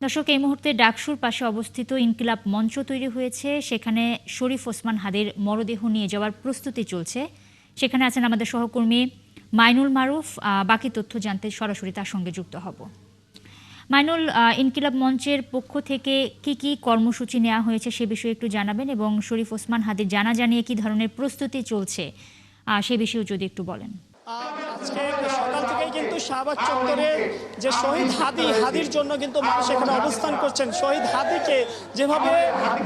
দর্শক, এই মুহূর্তে ডাকসুর পাশে অবস্থিত ইনকিলাব মঞ্চ তৈরি হয়েছে। সেখানে শরীফ ওসমান হাদির মরদেহ নিয়ে যাওয়ার প্রস্তুতি চলছে। সেখানে আছেন আমাদের সহকর্মী মাইনুল মারুফ। বাকি তথ্য জানতে সরাসরি তার সঙ্গে যুক্ত হব। মাইনুল, ইনকিলাব মঞ্চের পক্ষ থেকে কি কর্মসূচি নেওয়া হয়েছে সে বিষয়ে একটু জানাবেন, এবং শরীফ ওসমান হাদির জানাজা নিয়ে কি ধরনের প্রস্তুতি চলছে সে বিষয়েও যদি একটু বলেন। আজকে সকাল থেকেই কিন্তু শাহবাগ চত্বরে যে শহীদ হাদির জন্য কিন্তু মানুষ এখানে অবস্থান করছেন। শহীদ হাদিকে যেভাবে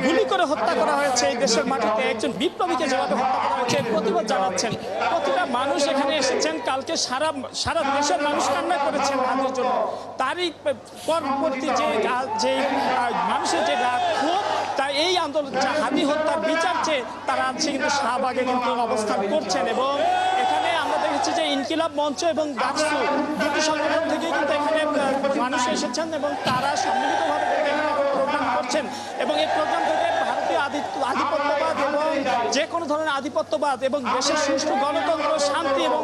গুলি করে হত্যা করা হয়েছে এই দেশের মাটিতে, একজন বিপ্লবীকে যেভাবে হত্যা করা হয়েছে প্রতিবাদ জানাচ্ছেন প্রতিটা মানুষ এখানে এসেছেন। কালকে সারা দেশের মানুষ কান্না করেছেন হাদির জন্য। তারই পরবর্তী যে মানুষের যে ক্ষোভ, তা এই আন্দোলন হাদি হত্যার বিচার চেয়ে তারা আজকে কিন্তু শাহবাগে কিন্তু অবস্থান করছেন। এবং এখানে আমরা দেখেছি যে ইনকিলাব মঞ্চ এবং ডাকসু দুটি সংগঠন থেকে কিন্তু এখানে মানুষ এসেছেন এবং তারা সম্মিলিতভাবে এখানে প্রোগ্রাম করছেন। এবং এই প্রোগ্রাম থেকে ভারতীয় আধিপত্যবাদ এবং যে কোনো ধরনের আধিপত্যবাদ এবং দেশের সুষ্ঠু গণতন্ত্র, শান্তি এবং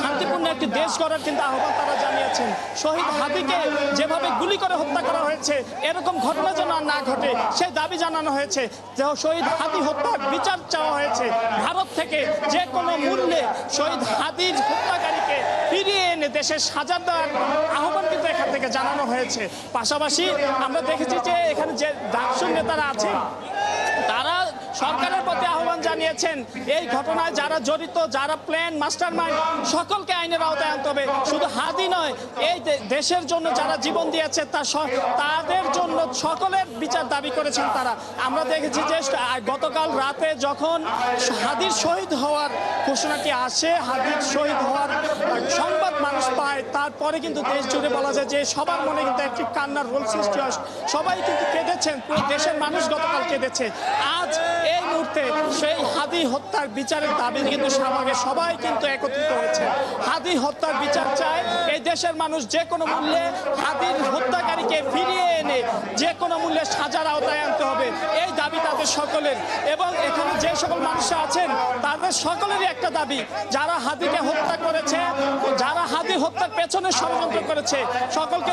শান্তিপূর্ণ একটি দেশ গড়ার কিন্তু আহ্বান তারা জানিয়েছেন। শহীদ হাদিকে যেভাবে গুলি করে হত্যা করা হয়েছে এরকম ঘটনা যেন আর না ঘটে সেই দাবি জানানো হয়েছে। যে শহীদ হাদি হত্যার বিচার চাওয়া হয়েছে ভারত থেকে। যে কোনো মূল্যে শহীদ হাদির হত্যাকারীকে ফিরিয়ে এনে দেশের সাজা দেওয়ার আহ্বান কিন্তু এখান থেকে জানানো হয়েছে। পাশাপাশি আমরা দেখেছি যে এখানে যে ডাকসুর নেতারা আছেন তারা সরকারের প্রতি আহ্বান জানিয়েছেন এই ঘটনায় যারা জড়িত, যারা প্ল্যান মাস্টার মাইন্ড, সকলকে আইনের আওতায় আনতে হবে। শুধু হাদি নয়, এই দেশের জন্য যারা জীবন দিয়েছে তাদের জন্য সকলের বিচার দাবি করেছেন তারা। আমরা দেখেছি যে গতকাল রাতে যখন হাদির শহীদ হওয়ার ঘোষণাটি আসে, হাদির শহীদ হওয়ার সংবাদ মানুষ পায়, তারপরে কিন্তু দেশ জুড়ে বলা যায় যে সবার মনে কিন্তু একটি কান্নার রোল সৃষ্টি হয়। সবাই কিন্তু কেঁদেছেন, পুরো দেশের মানুষ গতকাল কেঁদেছে। আজ এই মুহূর্তে সেই হাদি হত্যার বিচারের দাবি কিন্তু শাহবাগে সবাই কিন্তু একত্রিত হয়েছে। হাদি হত্যার বিচার চায় এই দেশের মানুষ। যে কোনো মূল্যে হাদির হত্যাকারীকে ফিরিয়ে এনে যে কোনো মূল্যে সাজার আওতায় আনতে হবে, এই দাবি তাদের সকলের। এবং এখানে যে সকল মানুষরা আছেন তাদের সকলেরই একটা দাবি, যারা হাদিকে হত্যা করেছে, যারা হাদি হত্যার পেছনে ষড়যন্ত্র করেছে, সকলকে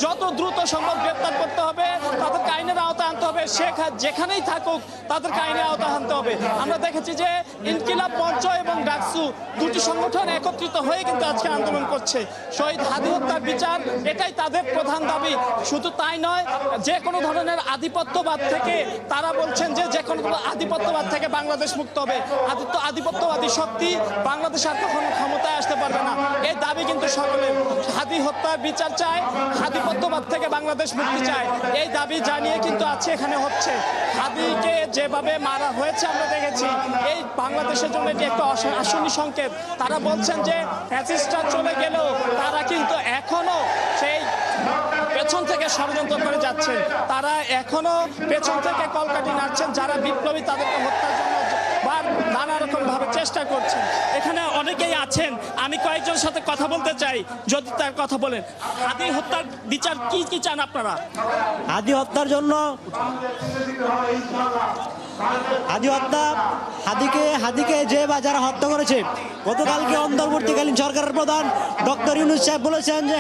যত দ্রুত সম্ভব গ্রেপ্তার করতে হবে, তাদেরকে আইনের আওতায় আনতে হবে। যেখানেই থাকুক তাদেরকে আইনের আওতায় আনতে হবে। আমরা দেখেছি যে ইনকিলাব মঞ্চ এবং ডাকসু দুটি সংগঠন একত্রিত হয়ে কিন্তু আজকে আন্দোলন করছে। শহীদ হাদি হত্যার বিচার, এটাই তাদের প্রধান দাবি। শুধু তাই নয়, যে কোনো ধরনের আধিপত্যবাদ থেকে তারা বলছেন যে কোনো আধিপত্যবাদ থেকে বাংলাদেশ মুক্ত হবে। আধিপত্যবাদী শক্তি বাংলাদেশ আর কখনো ক্ষমতায় আসতে পারবে না, এই দাবি কিন্তু সকলের। হাদি হত্যার বিচার চায়, আধিপত্যবাদ থেকে বাংলাদেশ মুক্তি চায়, এই দাবি জানিয়ে কিন্তু আছে এখানে হচ্ছে। হাদিকে যেভাবে মারা হয়েছে আমরা দেখেছি, এই বাংলাদেশের জন্য এটি একটা আসন্ন সংকেত। তারা বলছেন যে ফ্যাসিস্টরা চলে গেলেও তারা কিন্তু এখনো সেই পেছন থেকে ষড়যন্ত্র করে যাচ্ছেন, তারা এখনো পেছন থেকে কলকাঠি নাড়ছেন। যারা বিপ্লবী তাদেরকে হত্যার জন্য নানা রকম ভাবে চেষ্টা করছেন। এখানে অনেকেই আছেন, আমি কয়েকজনের সাথে কথা বলতে চাই, যদি তার কথা বলেন। হাদি হত্যার বিচার কি চান আপনারা? হাদি হত্যার জন্য হাদিকে যে বা যারা হত্যা করেছে, গতকালকে অন্তর্বর্তীকালীন সরকারের প্রধান ডক্টর ইউনূস সাহেব বলেছেন যে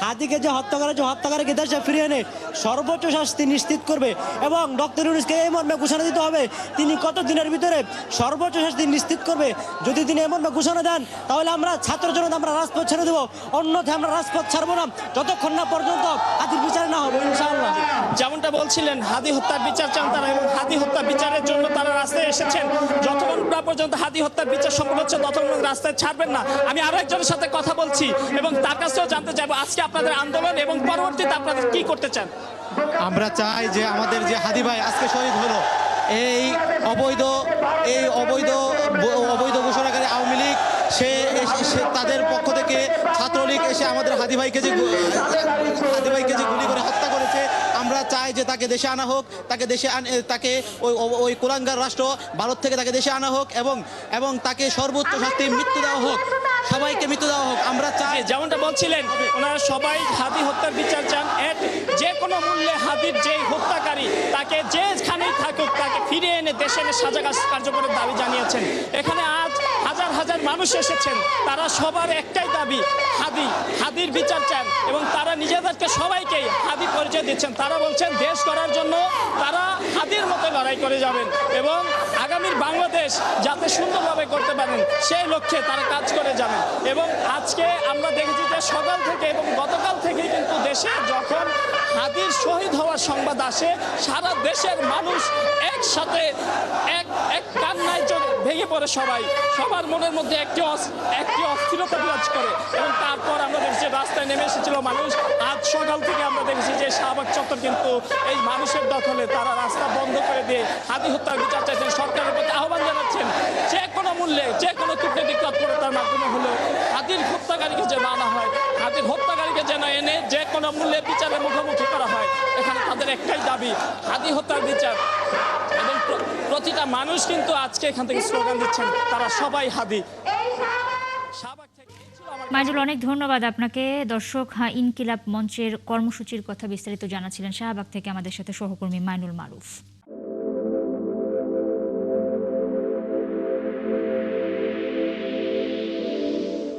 হাদিকে যে হত্যা করেছে, হত্যাকারীকে দেশে ফিরিয়ে এনে সর্বোচ্চ শাস্তি নিশ্চিত করবে। এবং ডক্টর ইউনূসকে এই মর্মে ঘোষণা দিতে হবে তিনি কত দিনের ভিতরে সর্বোচ্চ শাস্তি নিশ্চিত করবে। যদি তিনি এই মর্মে ঘোষণা দেন তাহলে আমরা ছাত্র জনতা আমরা রাজপথ ছেড়ে দেবো, অন্যথায় আমরা রাজপথ ছাড়বো না যতক্ষণ না পর্যন্ত হাদির বিচার না হবে ইনশাআল্লাহ। যেমনটা বলছিলেন, হাদি হত্যার বিচার চান তারা এবং হাদি হত্যা বিচারের জন্য তারা রাস্তায় এসেছেন। যতক্ষণ পর্যন্ত হাদি হত্যার বিচার সম্পন্ন হচ্ছে ততক্ষণ রাস্তায় ছাড়বেন না। আমি আরো একজনের সাথে কথা বলছি এবং তার কাছেও জানতে চাইবো আজকে আপনাদের আন্দোলন এবং পরবর্তীতে আপনাদের কি করতে চান। আমরা চাই যে আমাদের যে হাদি ভাই আজকে শহীদ হলো, এই অবৈধ ঘোষণাকারী আওয়ামী লীগ সে তাদের পক্ষ থেকে ছাত্রলীগ এসে আমাদের হাদি ভাইকে যে গুলি করে হত্যা করেছে, আমরা চাই যে তাকে দেশে আনা হোক, তাকে ওই কুলাঙ্গার রাষ্ট্র ভারত থেকে তাকে দেশে আনা হোক এবং তাকে সর্বোচ্চ শাস্তি মৃত্যু দেওয়া হোক, সবাইকে মৃত্যু দেওয়া হোক। আমরা চাই, যেমনটা বলছিলেন, ওনারা সবাই হাদি হত্যার বিচার চান। যে কোনো মূল্যে হাদির যে হত্যাকারী তাকে যেখানেই থাকুক তাকে ফিরিয়ে এনে দেশে এনে সাজা কার্যকরের দাবি জানিয়েছেন। এখানে আজ হাজার হাজার মানুষ এসেছেন, তারা সবার একটাই দাবি, হাদির বিচার চান এবং তারা নিজেদেরকে সবাইকেই দিচ্ছেন। তারা বলছেন দেশ গড়ার জন্য তারা হাদির মতো লড়াই করে যাবেন এবং আগামীর বাংলাদেশ যাতে সুন্দরভাবে করতে পারেন সেই লক্ষ্যে তারা কাজ করে যাবেন। এবং আজকে আমরা দেখেছি যে সকাল থেকে এবং গতকাল থেকে কিন্তু দেশে যখন হাদির শহীদ হওয়ার সংবাদ আসে সারা দেশের মানুষ একসাথে এক কান্নায় ভেঙে পড়ে, সবার মনের মধ্যে একটি অস্থিরতা বিরাজ করে। এবং তারপর আমরা দেখেছি রাস্তায় নেমে এসেছিল মানুষ। আজ সকাল থেকে আমরা দেখেছি যে শাহবাগ চত্বর কিন্তু এই মানুষের দখলে, তারা রাস্তা বন্ধ করে দিয়ে হাদি হত্যার বিচার চাইছেন, সরকারের প্রতি আহ্বান জানাচ্ছেন যে কোনো মূল্যে যে কোনো কূটনৈতিক তৎপরতার মাধ্যমে হলেও হাদির হত্যাকারীকে যেন আনা হয়, হাদির হত্যাকারীকে যেন এনে যে কোনো মূল্যে বিচারের মুখোমুখি করা হয়। এখানে তাদের একটাই দাবি, হাদি হত্যার বিচার। এবং প্রতিটা মানুষ কিন্তু আজকে এখান থেকে স্লোগান দিচ্ছেন তারা সবাই হাদি। শাহবাগ থেকে মাইনুল, অনেক ধন্যবাদ আপনাকে। দর্শক, ইনকিলাব মঞ্চের কর্মসূচির কথা বিস্তারিত জানাচ্ছিলেন শাহবাগ থেকে আমাদের সাথে সহকর্মী মাইনুল মারুফ।